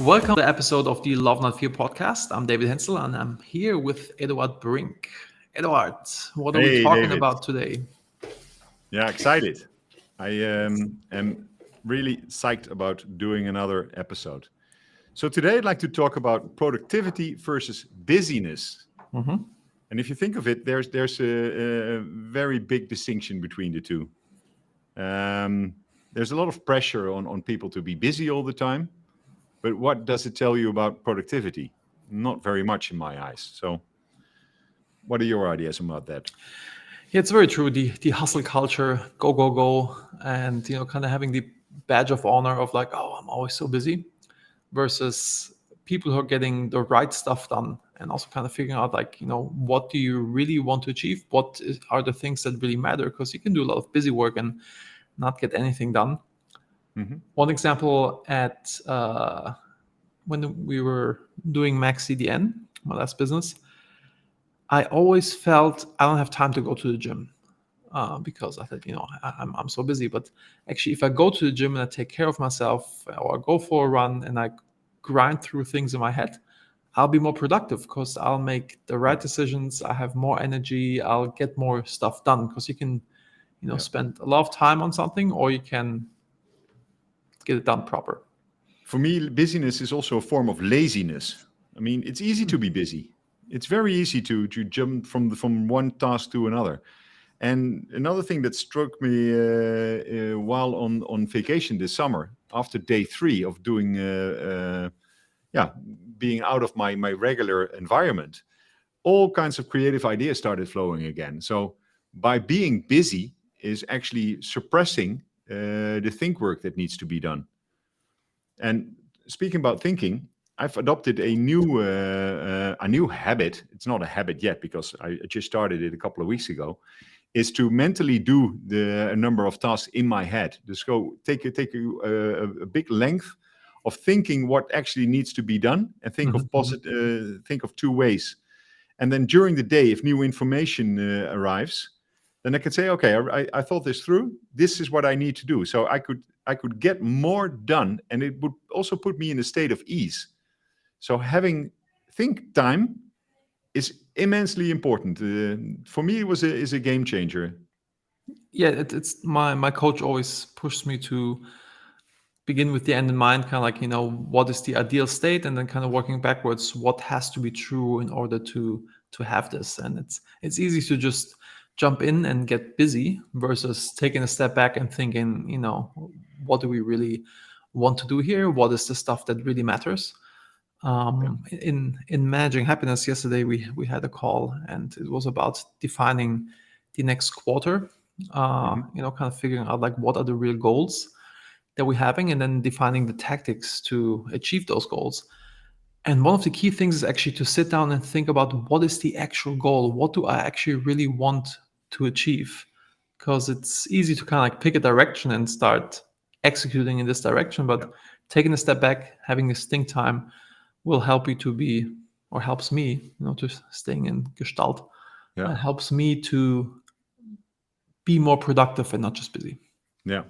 Welcome to the episode of the Love Not Fear podcast. I'm David Henzel and I'm here with Eduard Brink. Eduard, what are we Hey, talking David. about today? Yeah, excited. I am really psyched about doing another episode. So today I'd like to talk about productivity versus busyness. Mhm. And if you think of it, there's a very big distinction between the two. There's a lot of pressure on people to be busy all the time. But what does it tell you about productivity? Not very much in my eyes. So what are your ideas about that? Yeah, it's very true. The hustle culture, go, go, go, and kind of having the badge of honor of like, oh, I'm always so busy, versus people who are getting the right stuff done and also kind of figuring out like, what do you really want to achieve? Are the things that really matter? Because you can do a lot of busy work and not get anything done. Mm-hmm. One example at when we were doing Max CDN, my last business, I always felt I don't have time to go to the gym because I thought, I'm so busy. But actually, if I go to the gym and I take care of myself or I go for a run and I grind through things in my head, I'll be more productive because I'll make the right decisions. I have more energy. I'll get more stuff done because you can, Yeah. spend a lot of time on something or you can get it done proper. For me, busyness is also a form of laziness. I mean, it's easy to be busy. It's very easy to jump from one task to another. And another thing that struck me while on vacation this summer, after day 3 of doing, being out of my regular environment, all kinds of creative ideas started flowing again. So by being busy is actually suppressing the think work that needs to be done. And speaking about thinking, I've adopted a new habit. It's not a habit yet because I just started it a couple of weeks ago. Is to mentally do a number of tasks in my head. Just go take a big length of thinking what actually needs to be done, and think of 2 ways. And then during the day, if new information arrives, then I could say, okay, I thought this through. This is what I need to do. So I could get more done, and it would also put me in a state of ease. So having think time is immensely important. For me, is a game changer. Yeah, it's my coach always pushed me to begin with the end in mind, kind of like, what is the ideal state, and then kind of working backwards, what has to be true in order to have this. And it's easy to just jump in and get busy versus taking a step back and thinking, what do we really want to do here? What is the stuff that really matters? In managing happiness yesterday, we had a call and it was about defining the next quarter, kind of figuring out like what are the real goals that we're having and then defining the tactics to achieve those goals. And one of the key things is actually to sit down and think about what is the actual goal? What do I actually really want to achieve? Because it's easy to kind of like pick a direction and start executing in this direction, but taking a step back, having this think time will help you to be, or helps me, to staying in Gestalt, helps me to be more productive and not just busy. Yeah.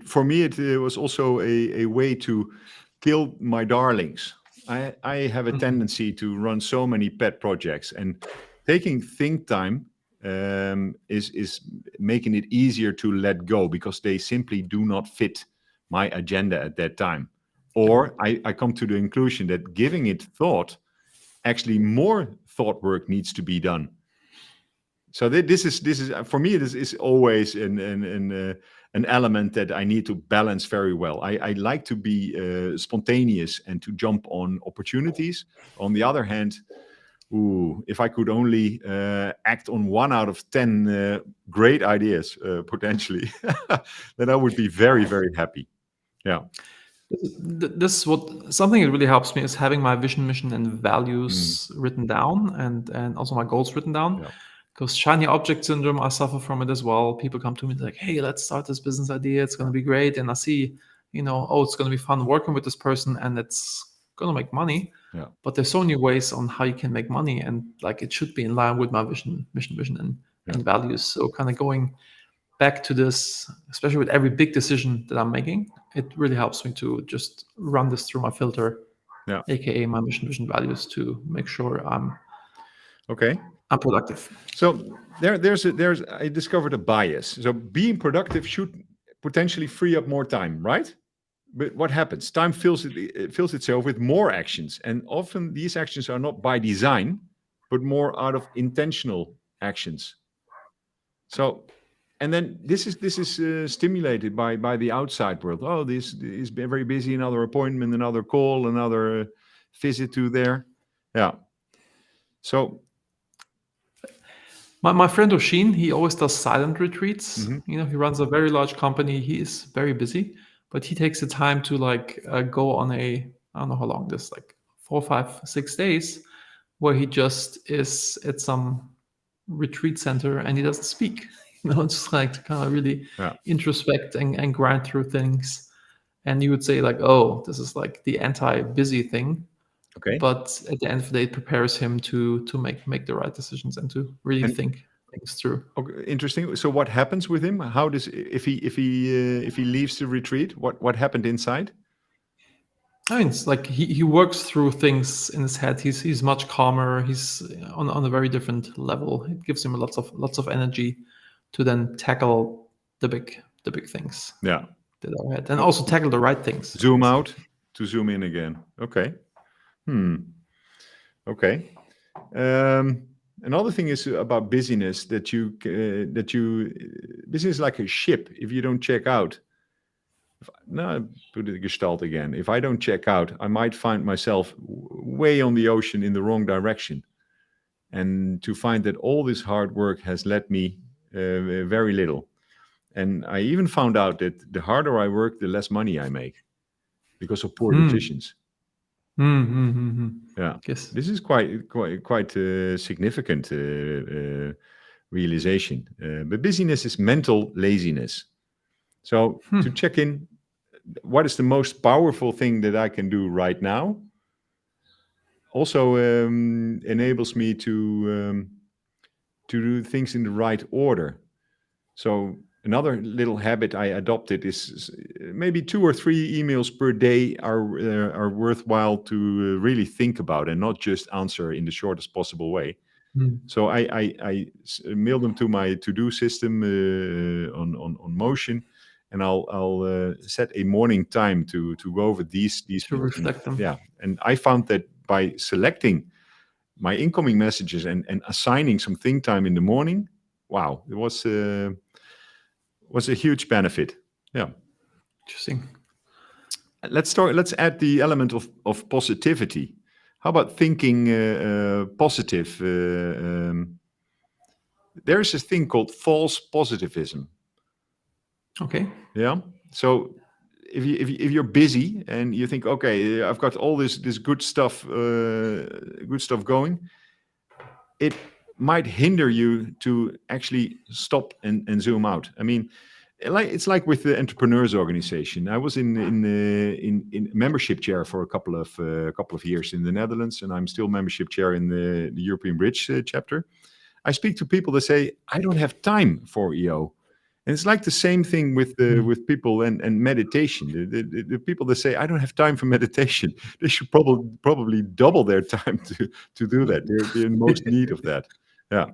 For me, it was also a way to kill my darlings. I have a tendency to run so many pet projects, and taking think time is making it easier to let go because they simply do not fit my agenda at that time. Or I come to the conclusion that giving it thought, actually more thought work needs to be done. So this is for me. This is always an element that I need to balance very well. I like to be spontaneous and to jump on opportunities. On the other hand, if I could only act on 1 out of 10 great ideas potentially, then I would be very, very happy. Yeah. This is what something that really helps me is having my vision, mission, and values written down, and also my goals written down. Yeah. Because shiny object syndrome, I suffer from it as well. People come to me like, "Hey, let's start this business idea. It's going to be great," and I see, oh, it's going to be fun working with this person, and it's going to make money. Yeah. But there's so many ways on how you can make money, and like it should be in line with my vision, mission, and values. So kind of going back to this, especially with every big decision that I'm making, it really helps me to just run this through my filter Yeah. aka my mission, vision, values, to make sure Okay. I'm productive. So there's I discovered a bias. So being productive should potentially free up more time, right? But what happens? Time it fills itself with more actions, and often these actions are not by design, but more out of intentional actions. So, and then this is stimulated by the outside world. Oh, this is very busy. Another appointment, another call, another visit to there. Yeah. So, My friend Oshin, he always does silent retreats. mhm, He runs a very large company. He is very busy, but he takes the time to like go on I don't know how long this, like 4, 5, 6 days, where he just is at some retreat center and he doesn't speak. Just like to kind of really yeah. introspect and grind through things. And you would say like, oh, this is like the anti-busy thing, Okay. but at the end of the day, it prepares him to make the right decisions and to really And think things through. okay, interesting. So, what happens with him? How does if he leaves the retreat? What happened inside? I mean, it's like he works through things in his head. He's much calmer. He's on a very different level. It gives him lots of energy to then tackle the big things Yeah. that are ahead, and also tackle the right things. Zoom out to zoom in again. Okay. Okay. Another thing is about busyness busyness is like a ship. If you don't check out, no, put it gestalt again. If I don't check out, I might find myself way on the ocean in the wrong direction, and to find that all this hard work has led me very little. And I even found out that the harder I work, the less money I make because of poor Hmm. decisions. Hmm. Hmm. Hmm. Hmm. Yeah, Yes. this is quite significant realization. But busyness is mental laziness. So to check in, what is the most powerful thing that I can do right now? Also enables me to do things in the right order. So another little habit I adopted is maybe 2 or 3 emails per day are worthwhile to really think about and not just answer in the shortest possible way. Hmm. So I mail them to my to-do system on Motion, and I'll set a morning time to go over these To mails. And reflect them. yeah, and I found that by selecting my incoming messages and assigning some think time in the morning, wow, it was a huge benefit. Yeah. Interesting. Let's add the element of positivity. How about thinking positive? There's a thing called false positivism. Okay. Yeah. So if you're busy and you think, okay, I've got all this good stuff going, it might hinder you to actually stop and zoom out. I mean, it's like with the entrepreneurs organization. I was in membership chair for a couple of years in the Netherlands, and I'm still membership chair in the European Bridge chapter. I speak to people that say, I don't have time for EO. And it's like the same thing Hmm. with people and meditation. The people that say, I don't have time for meditation, they should probably double their time to do that. They're in most need of that. Yeah.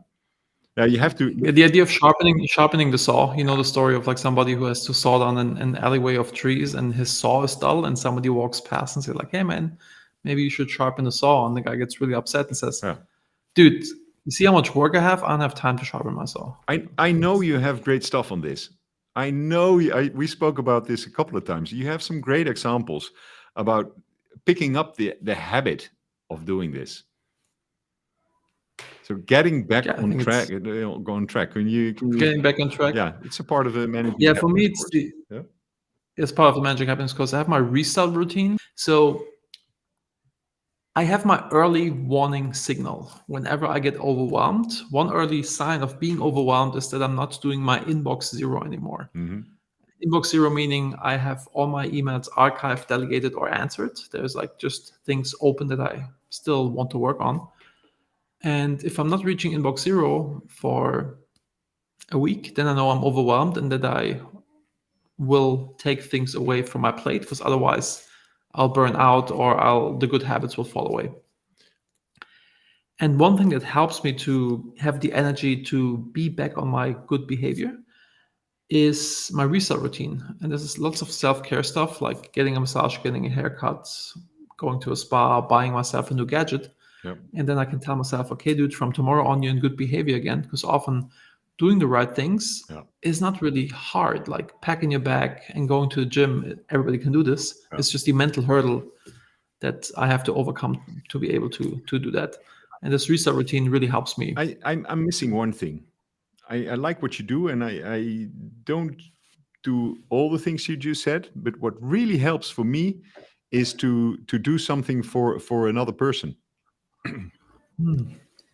Yeah, you have to. Yeah, the idea of sharpening the saw. You know the story of like somebody who has to saw down an alleyway of trees, and his saw is dull, and somebody walks past and says like, "Hey man, maybe you should sharpen the saw." And the guy gets really upset and says, Yeah. "Dude, you see how much work I have? I don't have time to sharpen my saw." I know you have great stuff on this. I know we spoke about this a couple of times. You have some great examples about picking up the habit of doing this. So getting back Yeah, I on think track, it's go on track. Can you? getting back on track. Yeah, it's a part of managing Yeah, for me, happiness, of course. Yeah. it's part of the magic happens because I have my restart routine. So I have my early warning signal whenever I get overwhelmed. One early sign of being overwhelmed is that I'm not doing my inbox zero anymore. Hmm. Inbox zero meaning I have all my emails archived, delegated, or answered. There's like just things open that I still want to work on. And if I'm not reaching inbox zero for a week, then I know I'm overwhelmed and that I will take things away from my plate because otherwise I'll burn out, or the good habits will fall away. And one thing that helps me to have the energy to be back on my good behavior is my restart routine. And this is lots of self-care stuff like getting a massage, getting a haircut, going to a spa, buying myself a new gadget. Yep. And then I can tell myself, okay, dude, from tomorrow on, you're in good behavior again. Because often doing the right things Yeah. is not really hard. Like packing your bag and going to the gym, everybody can do this. Yeah. It's just the mental hurdle that I have to overcome to be able to do that. And this restart routine really helps me. I'm missing one thing. I like what you do, and I don't do all the things you just said. But what really helps for me is to do something for another person.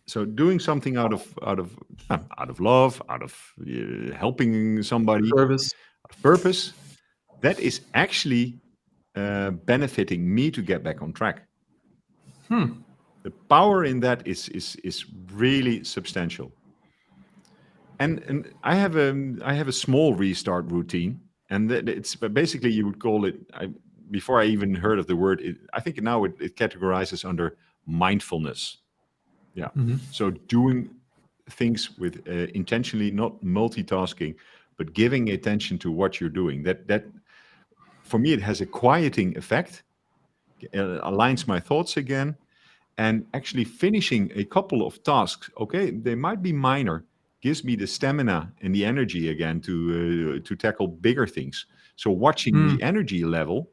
So doing something out of love, out of helping somebody, Service. out of purpose, that is actually benefiting me to get back on track. The power in that is really substantial. And I have a small restart routine, and it's basically, you would call it. Before I even heard of the word, I think now it categorizes under mindfulness. Yeah. So doing things with intentionally, not multitasking, but giving attention to what you're doing. That for me, it has a quieting effect, aligns my thoughts again, and actually finishing a couple of tasks. Okay, they might be minor, gives me the stamina and the energy again to tackle bigger things. So watching the energy level.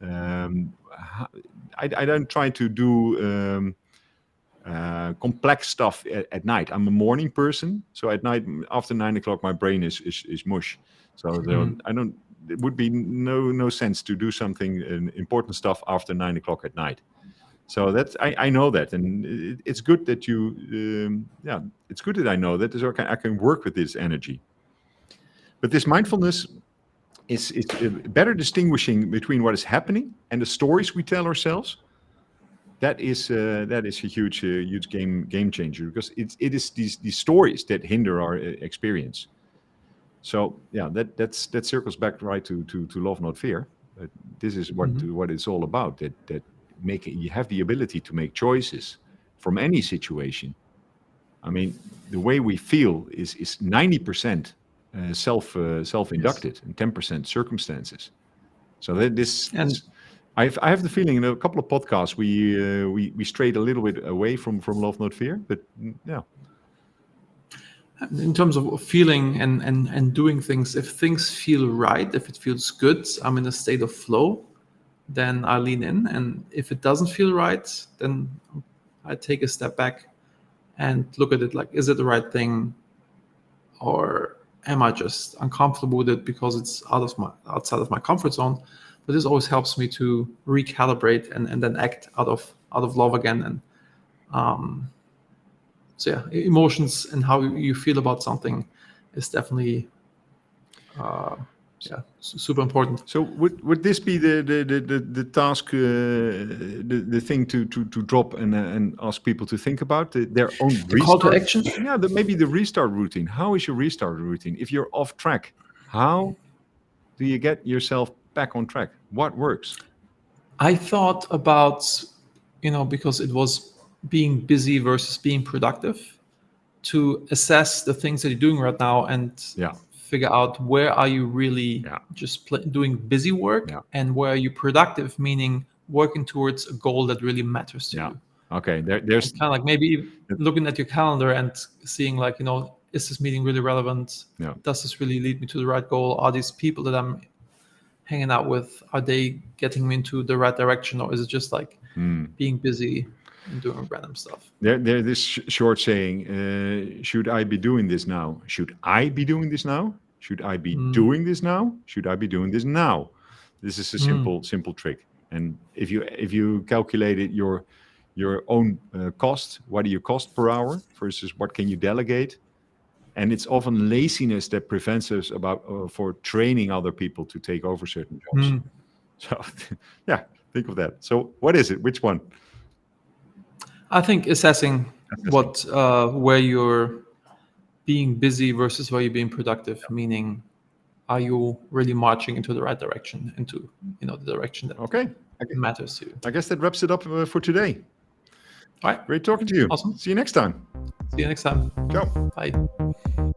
I don't try to do complex stuff at night. I'm a morning person, so at night after 9 o'clock, my brain is mush. So I don't. It would be no sense to do something important stuff after 9 o'clock at night. So that's I know that, and it's good that you. It's good that I know that, so I can work with this energy. But this mindfulness is better distinguishing between what is happening and the stories we tell ourselves. That is a huge game changer, because it is these stories that hinder our experience. So yeah, that circles back right to love, not fear. This is what it's all about. That you have the ability to make choices from any situation. I mean, the way we feel is 90% self-inducted, and 10% circumstances. So that And I have the feeling in a couple of podcasts we strayed a little bit away from love, not fear. But yeah, in terms of feeling and doing things, if things feel right, if it feels good, I'm in a state of flow, then I lean in. And if it doesn't feel right, then I take a step back and look at it like, is it the right thing? Or am I just uncomfortable with it because it's outside of my comfort zone? But this always helps me to recalibrate and then act out of love again. And so yeah, emotions and how you feel about something is definitely super important. so would this be the task, the thing to drop and ask people to think about their own The call to restart? action. Yeah, maybe the restart routine. How is your restart routine? If you're off track, how do you get yourself back on track? What works? I thought about, because it was being busy versus being productive, to assess the things that you're doing right now and Yeah. figure out where are you really Yeah. just doing busy work, Yeah. and where are you productive, meaning working towards a goal that really matters to Yeah. you. Okay. There's Kind of like maybe looking at your calendar and seeing like, is this meeting really relevant? Yeah. Does this really lead me to the right goal? Are these people that I'm hanging out with, are they getting me into the right direction, or is it just like being busy and doing random stuff? There's this short saying, should I be doing this now? Should I be doing this now? Should I be doing this now? Should I be doing this now? This is a simple trick. And if you calculated your own cost, what do you cost per hour versus what can you delegate? And it's often laziness that prevents us for training other people to take over certain jobs. So yeah, think of that. So what is it? Which one? I think assessing Assessing. where you're being busy versus where you're being productive, meaning are you really marching into the right direction, into the direction that Okay. matters to you. I guess that wraps it up for today. All right. Great talking to you. Awesome. See you next time. See you next time. Ciao. Bye.